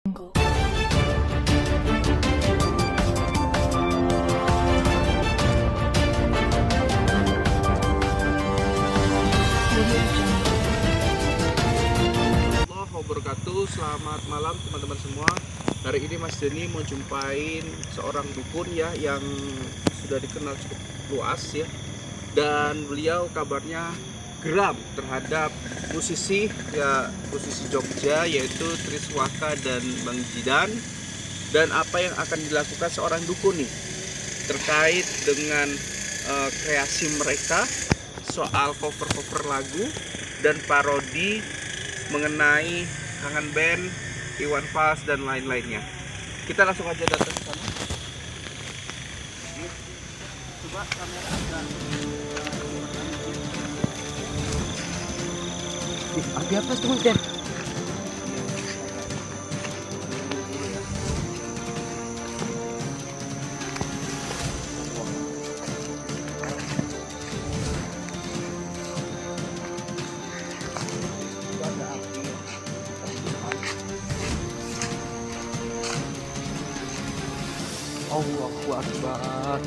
Wabarakatuh. Selamat malam teman-teman semua. Hari ini Mas Denny mau jumpain seorang dukun ya yang sudah dikenal cukup luas ya, dan beliau kabarnya geram terhadap musisi Jogja, yaitu Triswaka dan Bang Jidan. Dan apa yang akan dilakukan seorang dukun nih terkait dengan kreasi mereka soal cover-cover lagu dan parodi mengenai Kangen Band, Iwan Fals dan lain-lainnya. Kita langsung aja datang ke sana. Coba kamera agak. Ada apa tuh, Den? Allahu Akbar.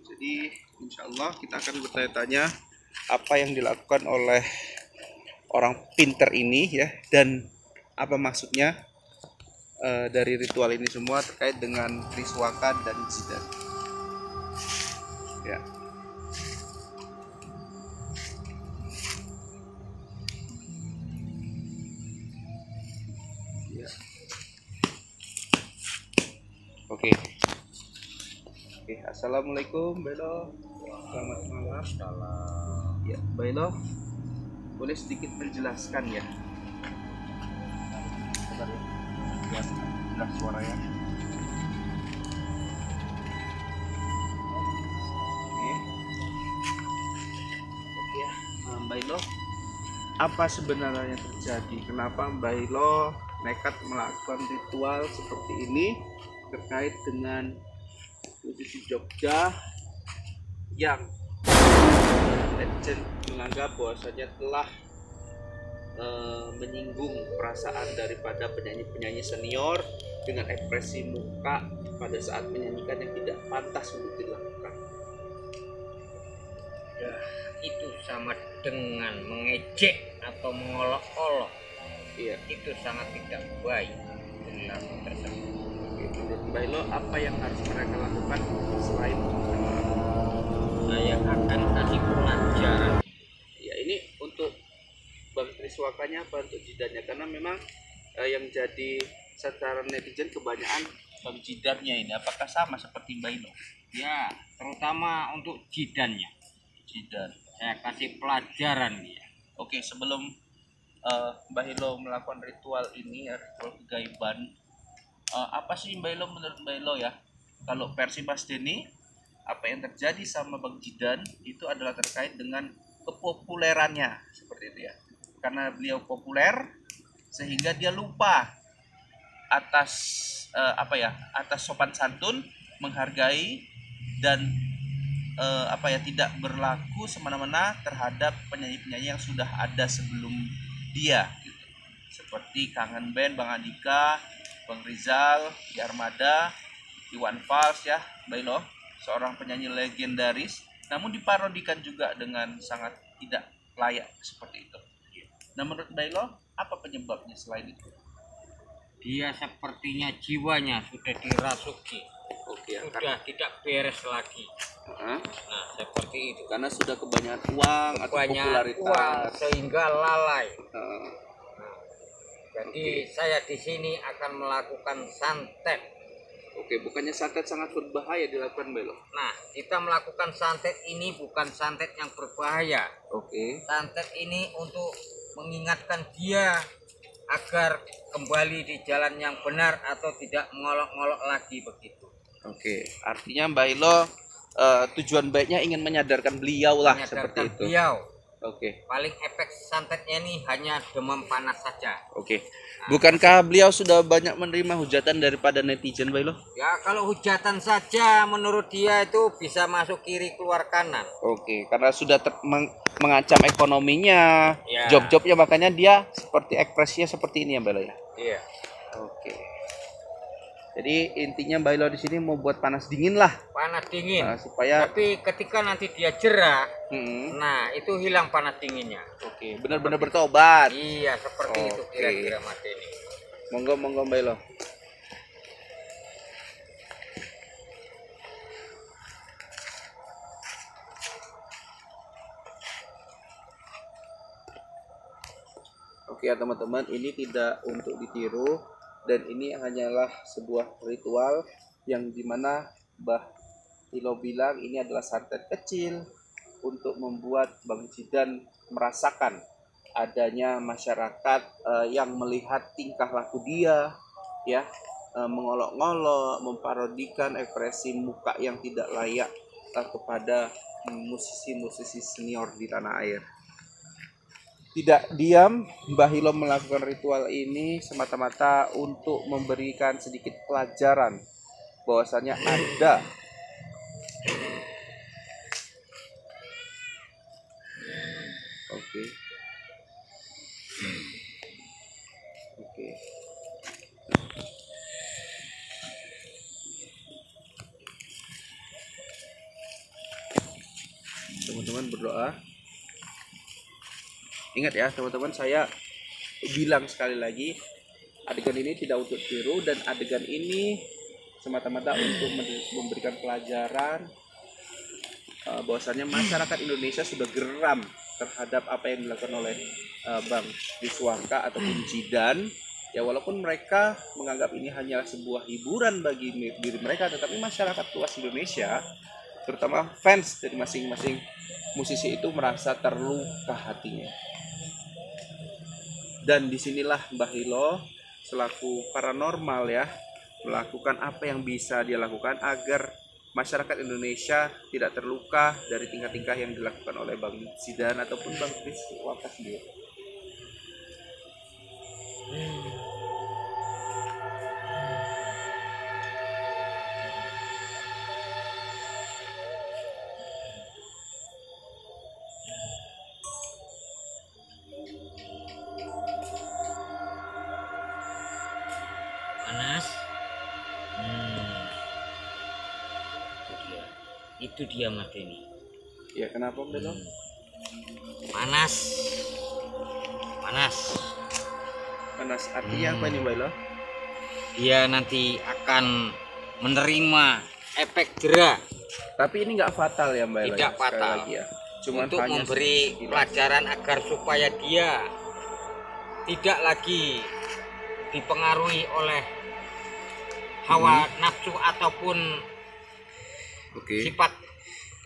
Jadi insya Allah kita akan bertanya-tanya apa yang dilakukan oleh orang pinter ini ya, dan apa maksudnya dari ritual ini semua terkait dengan Triswaka dan Jidan. Ya. Ya. Oke. Assalamualaikum, Bailo. Selamat malam. Salam. Ya, Bailo, boleh sedikit menjelaskan ya? Bentar ya. Ya, jelas suaranya. Bailo, apa sebenarnya terjadi? Kenapa Bailo nekat melakukan ritual seperti ini terkait dengan musisi Jogja yang legend menganggap bahwasanya telah menyinggung perasaan daripada penyanyi-penyanyi senior dengan ekspresi muka pada saat menyanyikan yang tidak pantas untuk dilakukan? Ya, itu sama dengan mengejek atau mengolok-olok. Iya. Itu sangat tidak baik perilaku tersebut. Menurut Bailo, apa yang harus mereka lakukan selain Saya akan kasih pelajaran. ya ini untuk Bang Triswakanya apa untuk Jidannya? Karena memang yang jadi sasaran netizen kebanyakan Bang Jidannya ini. Apakah sama seperti Bailo? Ya, terutama untuk jidannya. Jidan. Saya kasih pelajaran dia. Oke, sebelum Bailo melakukan ritual ini, ritual kegaiban, apa sih Bailo, menurut Bailo ya, kalau versi Mas Denny, apa yang terjadi sama Bang Jidan itu adalah terkait dengan kepopulerannya, seperti itu ya. Karena beliau populer sehingga dia lupa atas atas sopan santun, menghargai dan tidak berlaku semena-mena terhadap penyanyi-penyanyi yang sudah ada sebelum dia gitu. Seperti Kangen Band, Bang Andika, Bang Rizal, Di Armada, Iwan Fals ya, Bailo, seorang penyanyi legendaris, namun diparodikan juga dengan sangat tidak layak seperti itu. Nah, menurut Bailo, apa penyebabnya selain itu? Dia sepertinya jiwanya sudah dirasuki. Oke, Sudah tidak beres lagi. Nah, seperti itu. Karena sudah kebanyakan uang atau popularitas uang sehingga lalai. Nah, Jadi saya di sini akan melakukan santet. Oke, bukannya santet sangat berbahaya dilakukan Bailo? Nah, kita melakukan santet ini bukan santet yang berbahaya. Oke. Santet ini untuk mengingatkan dia agar kembali di jalan yang benar atau tidak mengolok-ngolok lagi begitu. Oke, artinya Bailo tujuan baiknya ingin menyadarkan beliau lah, seperti itu. Beliau. Oke. Paling efek santetnya ini hanya demam panas saja. Oke. Bukankah beliau sudah banyak menerima hujatan daripada netizen, Bailo? Ya kalau hujatan saja menurut dia itu bisa masuk kiri keluar kanan. Oke, karena sudah mengancam ekonominya, Ya. job-jobnya, makanya dia seperti ekspresinya seperti ini ya, Bailo ya. Iya. Oke. Jadi intinya Bailo di sini mau buat panas dingin lah. Panas dingin. Supaya Tapi ketika nanti dia jerah, Mm-mm. nah itu hilang panas dinginnya. Oke, benar-benar bertobat. Iya, seperti itu Oke. kira-kira Mas Denny. Monggo Bailo. Oke ya teman-teman, ini tidak untuk ditiru dan ini hanyalah sebuah ritual yang dimana Mbah Ilo bilang ini adalah santet kecil untuk membuat Bang Jidan merasakan adanya masyarakat yang melihat tingkah laku dia, ya, mengolok-ngolok, memparodikan ekspresi muka yang tidak layak kepada musisi-musisi senior di tanah air. Tidak diam, Mbah Hilo melakukan ritual ini semata-mata untuk memberikan sedikit pelajaran bahwasanya ada Oke. Teman-teman berdoa. Ingat ya teman-teman, saya bilang sekali lagi, adegan ini tidak untuk tiru dan adegan ini semata-mata untuk memberikan pelajaran bahwasannya masyarakat Indonesia sudah geram terhadap apa yang dilakukan oleh Bang Riswaka ataupun Jidan. Ya walaupun mereka menganggap ini hanyalah sebuah hiburan bagi diri mereka, tetapi masyarakat luas Indonesia, terutama fans dari masing-masing musisi itu merasa terluka hatinya. Dan disinilah Mbah Hilo selaku paranormal ya melakukan apa yang bisa dia lakukan agar masyarakat Indonesia tidak terluka dari tingkah-tingkah yang dilakukan oleh Bang Jidan ataupun Bang Riswaka sendiri. Panas. Itu dia Mas Denny. Ya kenapa Belo? Panas. Panas. Panas artinya apa ini Belo? Dia nanti akan menerima efek jerah. Tapi ini nggak fatal ya Mbak? Tidak fatal. Lagi ya. Cuman untuk memberi pelajaran agar supaya dia tidak lagi dipengaruhi oleh hawa nafsu ataupun sifat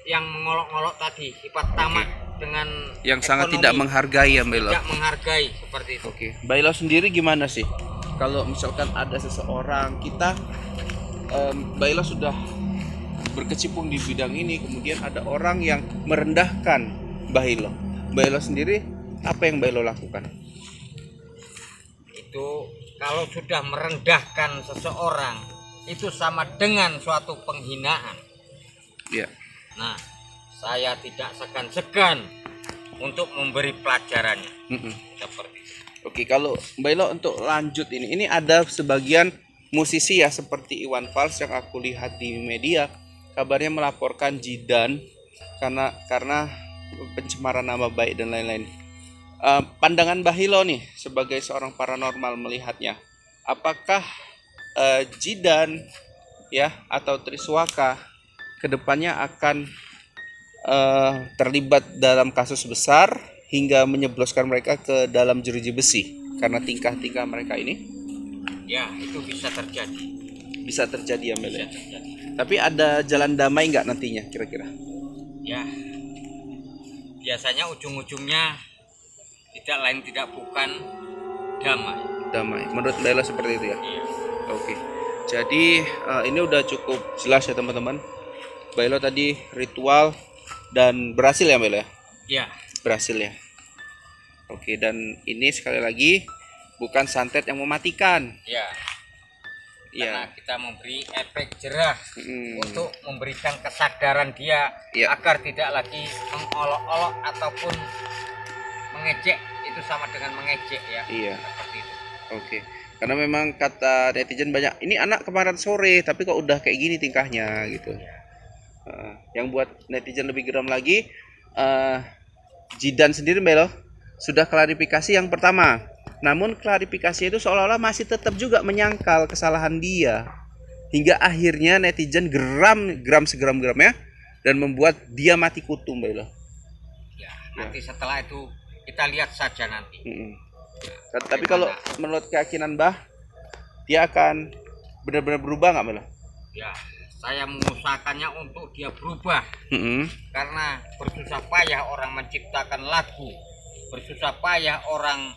yang mengolok-olok tadi, sifat tamak dengan yang sangat tidak menghargai ya Mbak. Tidak menghargai seperti itu. Oke. Mbak Ilo sendiri gimana sih? Kalau misalkan ada seseorang kita Mbak Ilo sudah berkecimpung di bidang ini, kemudian ada orang yang merendahkan Mbak Ilo. Mbak Ilo sendiri apa yang Mbak Ilo lakukan? Itu kalau sudah merendahkan seseorang itu sama dengan suatu penghinaan. Ya. Nah, saya tidak segan-segan untuk memberi pelajarannya. Seperti itu. Oke, kalau Mbak Ilo untuk lanjut ini ada sebagian musisi ya seperti Iwan Fals yang aku lihat di media kabarnya melaporkan Jidan karena pencemaran nama baik dan lain-lain. Pandangan Mbah Hilo nih sebagai seorang paranormal melihatnya, apakah Jidan ya atau Riswaka kedepannya akan terlibat dalam kasus besar hingga menyebloskan mereka ke dalam jeruji besi karena tingkah-tingkah mereka ini? Ya, itu bisa terjadi. Bisa terjadi ya Mbak. Bisa terjadi. Tapi ada jalan damai nggak nantinya kira-kira? Ya, biasanya ujung-ujungnya tidak lain tidak bukan damai. Damai. Menurut Mbak Elo seperti itu ya? Iya. Oke. Jadi ini udah cukup jelas ya teman-teman. Mbak Elo tadi ritual dan berhasil ya Mbak Elo ya? Iya. berhasil ya. Oke, dan ini sekali lagi bukan santet yang mematikan. Ya. Karena Iya. kita memberi efek jerah untuk memberikan kesadaran dia Iya. agar tidak lagi mengolok-olok ataupun mengejek. Itu sama dengan mengejek ya. Iya. Seperti itu. Oke. Karena memang kata netizen banyak, ini anak kemarin sore tapi kok udah kayak gini tingkahnya gitu. Yang buat netizen lebih geram lagi, Jidan sendiri Mbak Elo sudah klarifikasi yang pertama. Namun klarifikasi itu seolah-olah masih tetap juga menyangkal kesalahan dia. Hingga akhirnya netizen geram segeram-geramnya dan membuat dia mati kutu Mbak Elo. Ya, nanti setelah itu kita lihat saja nanti. Tapi kalau menurut keyakinan Mbah, dia akan benar-benar berubah nggak Mbak Elo? Ya, saya mengusahakannya untuk dia berubah. Karena bersusah payah orang menciptakan lagu, bersusah payah orang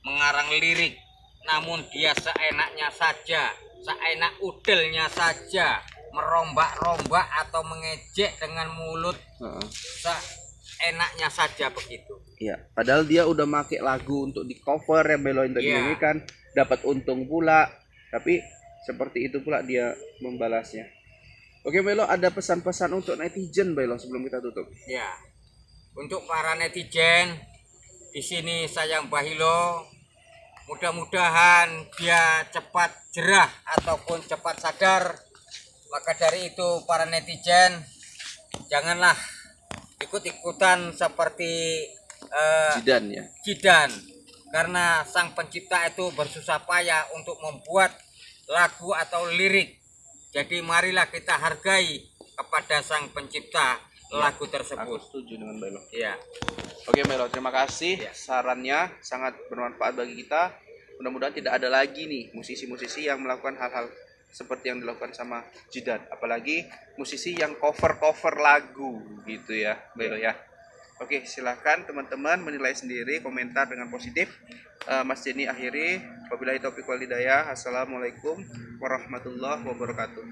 mengarang lirik, namun dia seenaknya saja, seenak udelnya saja merombak-rombak atau mengejek dengan mulut, seenaknya saja begitu. Iya, padahal dia udah make lagu untuk di cover yang Belo yang tadi nyanyikan, dapat untung pula, tapi seperti itu pula dia membalasnya. Oke Belo, ada pesan-pesan untuk netizen Belo sebelum kita tutup? Ya, untuk para netizen di sini saya Mbah Hilo, mudah-mudahan dia cepat jerah ataupun cepat sadar. Maka dari itu para netizen janganlah ikut-ikutan seperti Jidan ya. Jidan, karena sang pencipta itu bersusah payah untuk membuat lagu atau lirik. Jadi marilah kita hargai kepada sang pencipta lagu tersebut. Aku setuju dengan Belo. Ya. Oke Belo, terima kasih sarannya, sangat bermanfaat bagi kita. Mudah-mudahan tidak ada lagi nih musisi-musisi yang melakukan hal-hal seperti yang dilakukan sama Jidan, apalagi musisi yang cover lagu gitu ya Belo ya. Oke, silahkan teman-teman menilai sendiri, komentar dengan positif. Mas Jenny akhiri, wabillahi taufiq wal hidayah. Assalamualaikum warahmatullahi wabarakatuh.